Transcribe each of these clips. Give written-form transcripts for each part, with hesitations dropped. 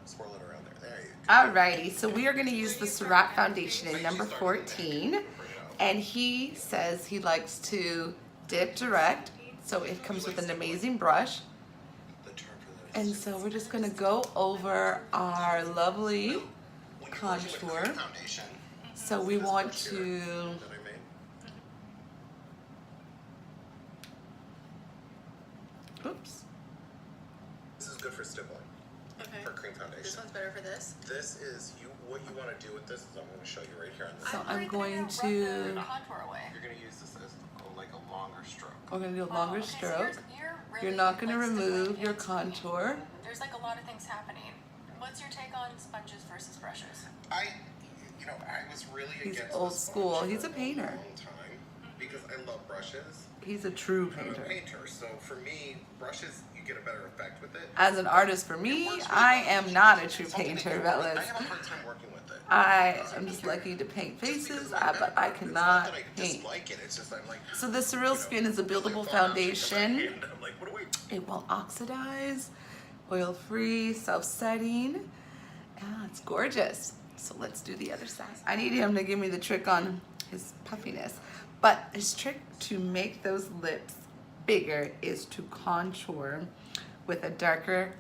swirl it around there. There you go. Alrighty, so we are going to use the Surratt foundation in number 14. And he says he likes to dip direct. So it comes with an amazing brush. And so we're just going to go over our lovely contour. So we want to... Oops. This is good for stippling. Okay. For cream foundation. This one's better for this? This is, what you want to do with this is I'm going to show you right here on this. So I'm going to... Rub the contour away. You're going to use this as like a longer stroke. We're going to do a longer Okay, so stroke. really, You're not going to like, remove stippling your into contour. There's like a lot of things happening. What's your take on sponges versus brushes? I was really He's against old the school. sponge He's for a painter. long time because I love brushes. He's a true I'm a painter. painter, so for me, brushes, you get a better effect with it. As an artist, for me, I am not a true painter, I fellas. have a hard time working with it. I am just lucky to paint faces, but I cannot It's not that I paint. dislike it, it's just I'm like, So the Surreal Skin is a buildable foundation. I'm like, what do we... It will oxidize, oil-free, self-setting. Yeah, it's gorgeous. So let's do the other side. I need him to give me the trick on his puffiness. But his trick to make those lips bigger is to contour with a darker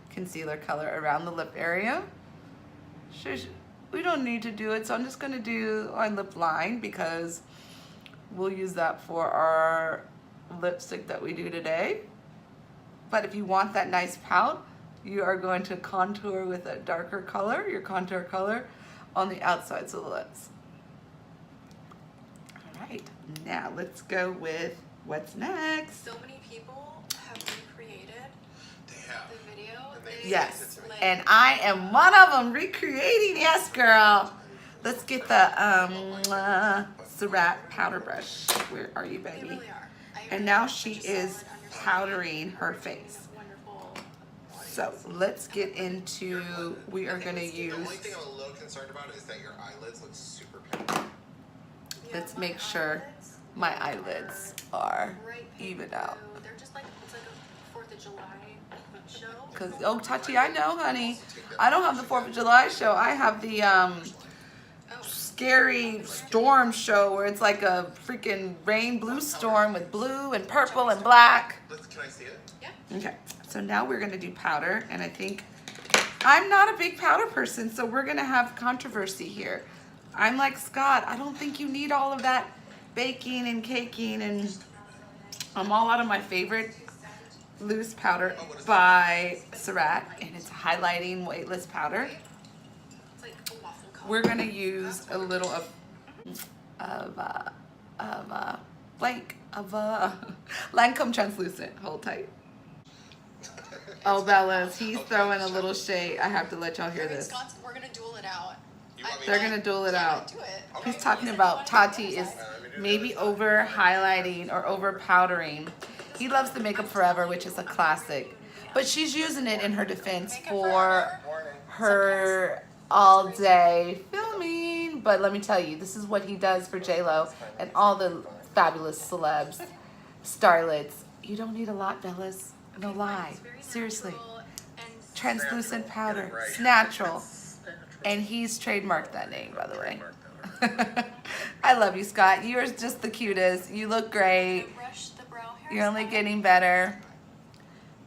concealer color around the lip area. We don't need to do it, so I'm just gonna do our lip line because we'll use that for our lipstick that we do today. But if you want that nice pout, you are going to contour with a darker color, your contour color, on the outsides of the lips. All right, now let's go with what's next. So many people have recreated They have. the video. Yes, and I am one of them recreating. Yes, girl. Let's get the Surratt powder brush. Where are you, They baby? really are. And now she is powdering her face. Wonderful. So let's get into, we are gonna The only use, thing I'm a little concerned about is that your eyelids look super pink. let's make sure my eyelids are even out. They're just like, it's like a 4th of July show. Cause, oh, Tati, I know, honey. I don't have the 4th of July show. I have the scary storm show where it's like a freaking rain blue storm with blue and purple and black. Can I see it? Yeah. Okay, so now we're gonna do powder, and I think I'm not a big powder person, so we're gonna have controversy here. I'm like Scott, I don't think you need all of that baking and caking, and I'm all out of my favorite loose powder by Surratt, and it's highlighting weightless powder. It's like a waffle color. We're gonna use a little of Lancôme translucent. Hold tight. Oh, Bellas, he's throwing a little shade. I have to let y'all hear this. We're gonna duel it out. They're gonna duel it out. Do it. He's talking about Tati is maybe over highlighting or over powdering. He loves the Makeup Forever, which is a classic, but she's using it in her defense for her all day filming. But let me tell you, this is what he does for J-Lo and all the fabulous celebs, starlets. You don't need a lot, Bellas. No lie. Seriously. Translucent powder. Snatural. And he's trademarked that name, by the way. I love you, Scott. You're just the cutest. You look great. You're only getting better.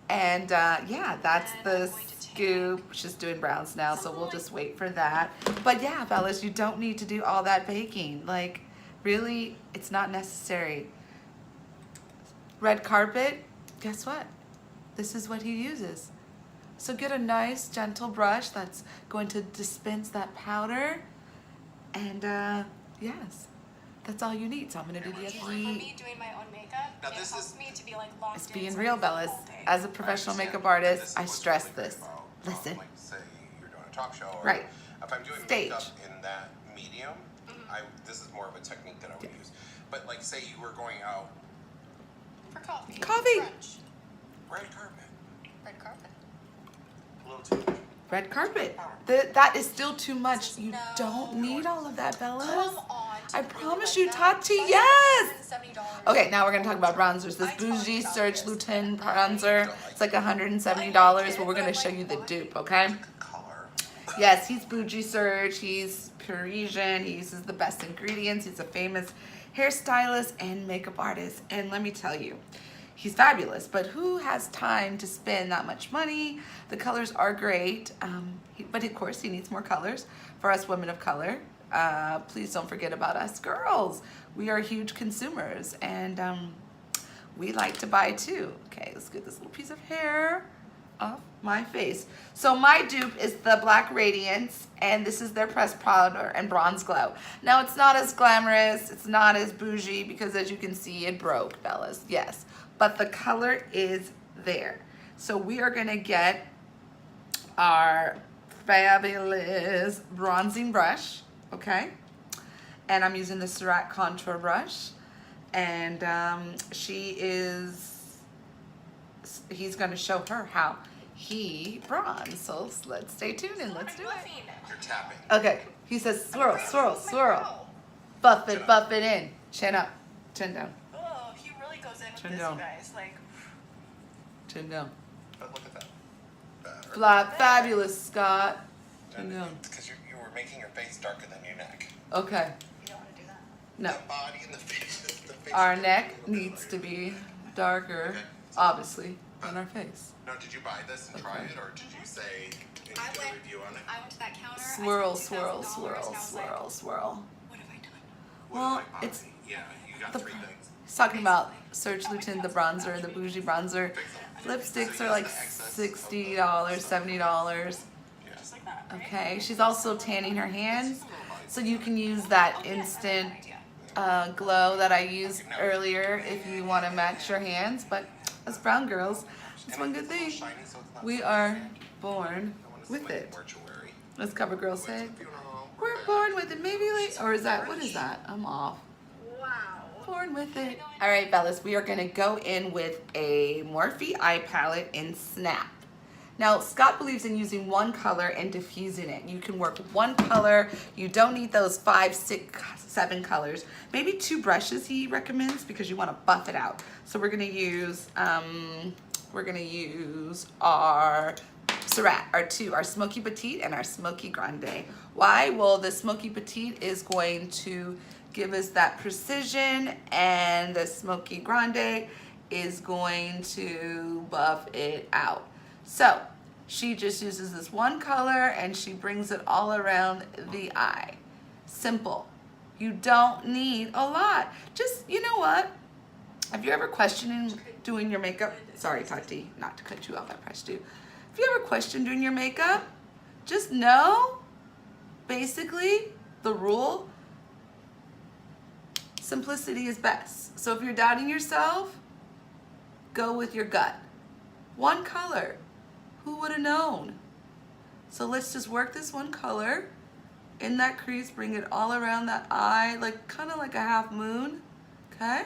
And yeah, that's the scoop. She's doing browns now, so we'll just wait for that. But yeah, Bellas, you don't need to do all that baking. Like, really, it's not necessary. Red carpet, guess what? This is what he uses. So get a nice, gentle brush that's going to dispense that powder. And yes, that's all you need. So I'm gonna do the For other. me doing my own makeup, Now it this helps is- me to be like locked It's in being so real, the whole Bellas. day. As a professional makeup artist, I stress this. Listen. Like, say you're doing a talk show. Or Right. If I'm doing Stage. makeup in that medium, this is more of a technique that I would use. But like, say you were going out, For coffee. Coffee. Brunch. red carpet, Red carpet. a little too much. Red carpet. That is still too much. You No. don't need all of that, Bellas. Come on. I really promise like you, that. Tati, That's yes! $170. Okay, now we're gonna talk about bronzers. This I told you Bougie about Search this. Lutin bronzer. It's like $170, but we're gonna show you the dupe, okay? Color. Yes, he's Bougie Search. He's Parisian. He uses the best ingredients. He's a famous hairstylist and makeup artist. And let me tell you, he's fabulous. But who has time to spend that much money? The colors are great, but of course he needs more colors for us women of color. Please don't forget about us girls. We are huge consumers, and we like to buy too. Okay, let's get this little piece of hair off my face. So my dupe is the Black Radiance, and this is their pressed powder and bronze glow. Now it's not as glamorous, it's not as bougie, because as you can see, it broke, Bellas, yes. But the color is there. So we are gonna get our fabulous bronzing brush, okay? And I'm using the Surratt contour brush, and he's gonna show her how he bronze. So let's stay tuned and let's do it. You're tapping. Okay, he says swirl, swirl, swirl. Buff it in. Chin up, chin down, Oh, he really goes in with Turn this, down. you guys. Like, chin down. But look at that. Better. Flat, fabulous, Scott. Chin down. Because you were making your face darker than your neck. Okay, you don't want to do that. no. The body and the face. The face Our is neck a little bit needs to lighter. be darker, obviously, than our face. Now, did you buy this and try it, or did you say you I get a went- review on it? I went to that counter. I Swirl, spent swirl, $2,000, swirl, and I was like, swirl, swirl. what have I done? What Well, am I buying? it's Yeah, you got the three things. He's talking about Search Lutin, the bronzer, the bougie bronzer. Lipsticks are like $60, $70. Just like that, right? Okay, she's also tanning her hands, so you can use that instant glow that I used earlier if you want to match your hands. But as brown girls, it's one good thing. We are born with it. Mortuary. Let's cover girl's head. Funeral. We're born with it. Maybe like, or is that, what is that? I'm off. Wow. Born with it. All right, Bellas, we are gonna go in with a Morphe eye palette in Snap. Now, Scott believes in using one color and diffusing it. You can work one color. You don't need those 5, 6, 7 colors. Maybe 2 brushes he recommends because you wanna buff it out. So we're gonna use our Surratt, our Smoky Petite and our Smoky Grande. Why? Well, the Smoky Petite is going to give us that precision, and the Smoky Grande is going to buff it out. So she just uses this one color and she brings it all around the eye. Simple. You don't need a lot. Just, you know what? If you're ever questioning doing your makeup, sorry Tati, not to cut you off, I pressed you. If you ever question doing your makeup, just know, basically, the rule, simplicity is best. So if you're doubting yourself, go with your gut. One color, who would have known? So let's just work this one color in that crease, bring it all around that eye, like kind of like a half moon, okay?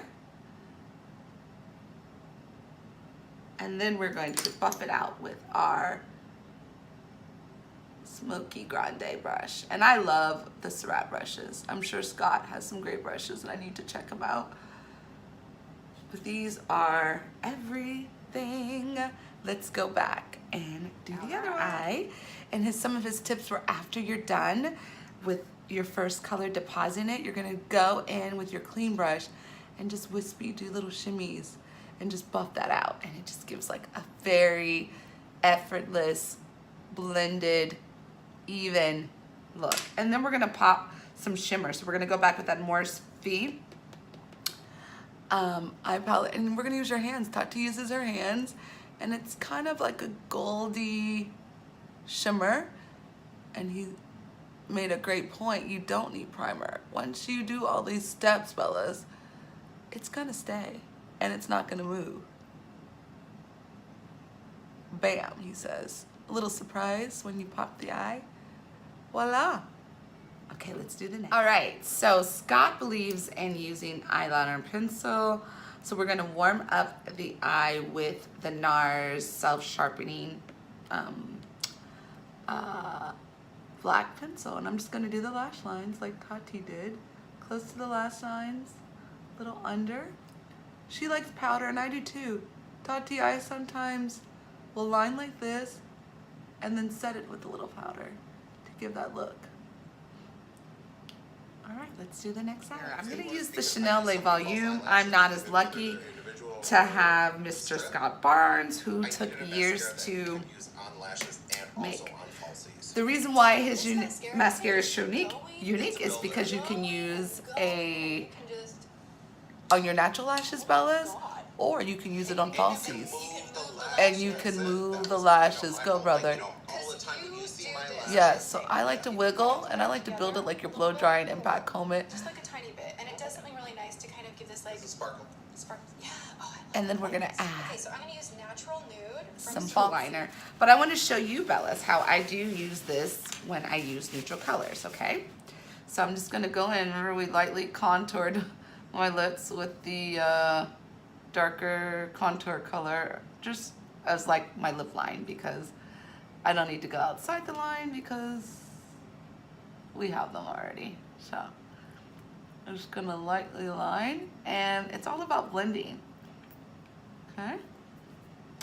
And then we're going to buff it out with our Smoky Grande brush. And I love the Surratt brushes. I'm sure Scott has some great brushes and I need to check them out. But these are everything. Let's go back and do the other eye. And some of his tips were after you're done with your first color depositing it, you're gonna go in with your clean brush and just wispy, do little shimmies and just buff that out. And it just gives like a very effortless, blended, even look. And then we're gonna pop some shimmer. So we're gonna go back with that Morphe eye palette, and we're gonna use your hands. Tati uses her hands, and it's kind of like a goldy shimmer. And he made a great point. You don't need primer. Once you do all these steps, Bellas, it's gonna stay and it's not gonna move. Bam, he says. A little surprise when you pop the eye. Voila. Okay, let's do the next. All right, so Scott believes in using eyeliner and pencil. So we're gonna warm up the eye with the Nars self-sharpening black pencil. And I'm just gonna do the lash lines like Tati did. close to the lash lines, a little under. She likes powder, and I do too. Tati, I sometimes will line like this and then set it with a little powder to give that look. All right, let's do the next eye. I'm gonna use the Chanel Le Volume. I'm not as lucky to have Mr. Scott Barnes, who took years to make. The reason why his mascara is unique is because you can use on your natural lashes, Bellas, or you can use it on falsies. And you can move the lashes. Go, brother. Yes, so I like to wiggle, and I like to build it like you're blow drying and back comb it. Just like a tiny bit, and it does something really nice to kind of give this like Sparkle. Yeah. Oh, And then we're gonna add okay, so I'm gonna use natural nude from some fall liner. But I want to show you, Bellas, how I do use this when I use neutral colors, okay? So I'm just gonna go in and really lightly contoured my lips with the darker contour color, just as like my lip line, because I don't need to go outside the line because we have them already. So I'm just gonna lightly line, and it's all about blending. Okay,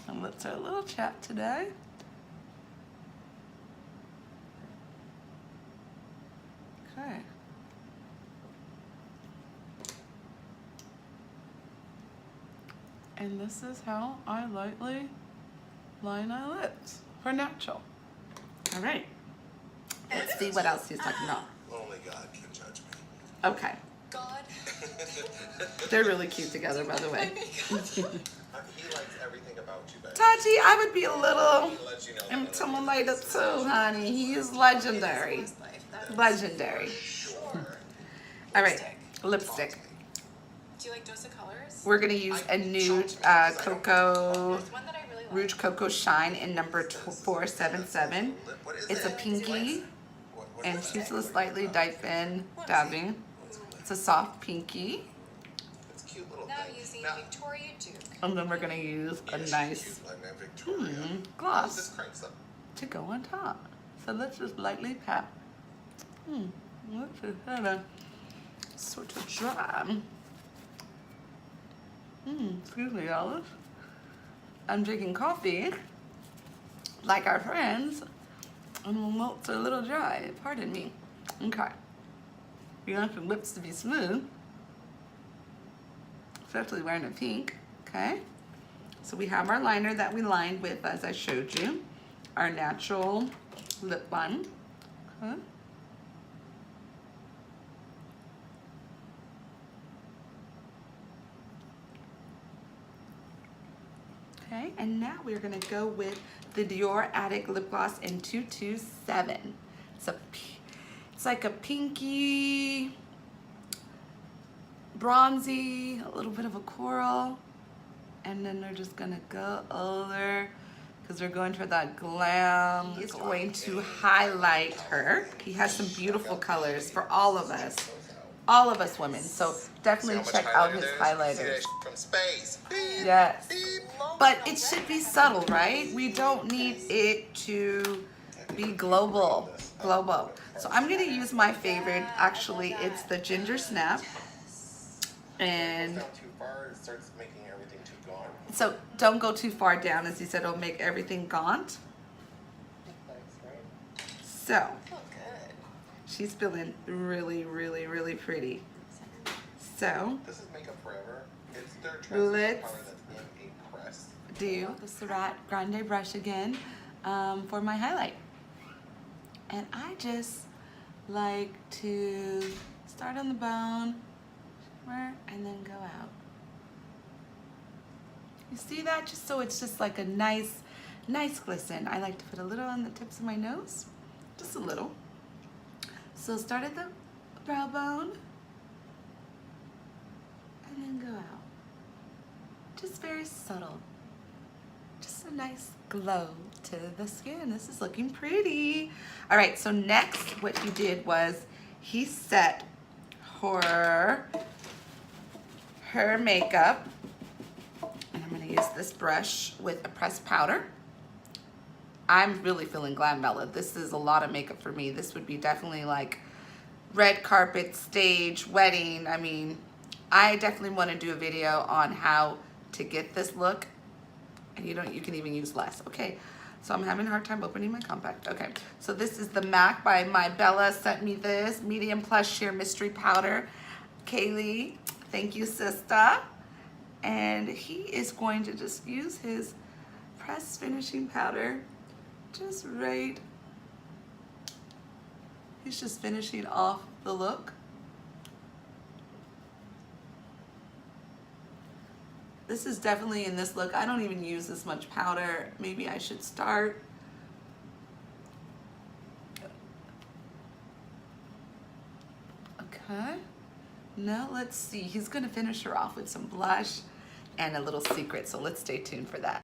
and lips are a little chapped today. Okay. And this is how I lightly line my lips for natural. All right. Let's see what else he's talking about. Only God can judge me. Okay. God. They're really cute together, by the way. He likes everything about you, baby. Tati, I would be a little He lets you know that intimidated too, honey. He is legendary. Legendary. All right, lipstick. Do you like Dose of Colors? We're gonna use a nude cocoa, There's one that I really like. Rouge Cocoa Shine in number 477. It's a pinky, and she's just lightly dabbing. It's a soft pinky. It's a cute little Now thing. using Now, Victoria Duke. And then we're gonna use a yeah, she's nice cute, like that Victoria. This gloss cranks up. to go on top. So let's just lightly pat. Let's just kind of sort of dry. Excuse me, Alice. I'm drinking coffee, like our friends, and my lips are a little dry. Pardon me. Okay. You want your lips to be smooth, especially wearing a pink. Okay. So we have our liner that we lined with, as I showed you, our natural lip balm. Okay. Okay, and now we're gonna go with the Dior Addict lip gloss in 227. It's like a pinky, bronzy, a little bit of a coral, and then they're just gonna go over because we're going for that glam. He's going to highlight her. He has some beautiful colors for all of us women. So definitely check out his highlighters. From space. Beep, Yes. beep, But it should be subtle, right? We don't need it to be global. So I'm gonna use my favorite. Actually, it's the Gingersnap. And Down too far, it starts making everything too gaunt. so don't go too far down, as you said, it'll make everything gaunt. So Feel good. she's feeling really, really, really pretty. So This is makeup forever. It's their Let's translucent powder that's in a press. do the Surratt Grande brush again for my highlight. And I just like to start on the bone and then go out. You see that? Just so it's just like a nice glisten. I like to put a little on the tips of my nose, just a little. So start at the brow bone and then go out. Just very subtle. Just a nice glow to the skin. This is looking pretty. All right, so next what he did was he set her makeup, and I'm gonna use this brush with a pressed powder. I'm really feeling glam Bella. This is a lot of makeup for me. This would be definitely like red carpet, stage, wedding. I mean, I definitely want to do a video on how to get this look. And you can even use less. Okay, so I'm having a hard time opening my compact. Okay, so this is the MAC by my Bella sent me this medium plus sheer mystery powder. Kaylee, thank you, sister. And he is going to just use his pressed finishing powder just right. He's just finishing off the look. This is definitely in this look. I don't even use this much powder. Maybe I should start. Okay. Now let's see. He's gonna finish her off with some blush and a little secret. So let's stay tuned for that.